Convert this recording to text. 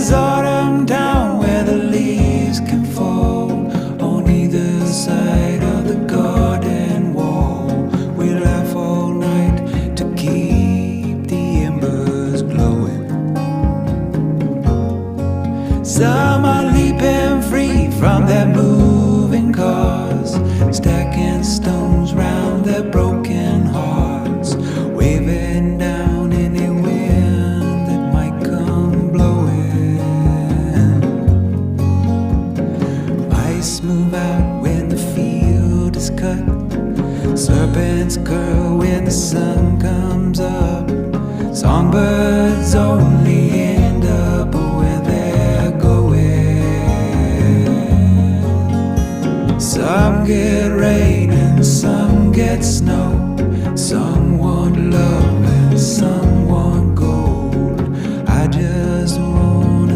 Autumn down where the leaves can fall on either side of the garden wall. We laugh all night to keep the embers glowing. Some are leaping free from their moving cars, stacking stones round their broken hearts, waving down any wind that might come blowing. Mice move out when the field is cut, serpents curl when the sun comes up. Songbirds only end up where they're going. Some get rain and some get snow.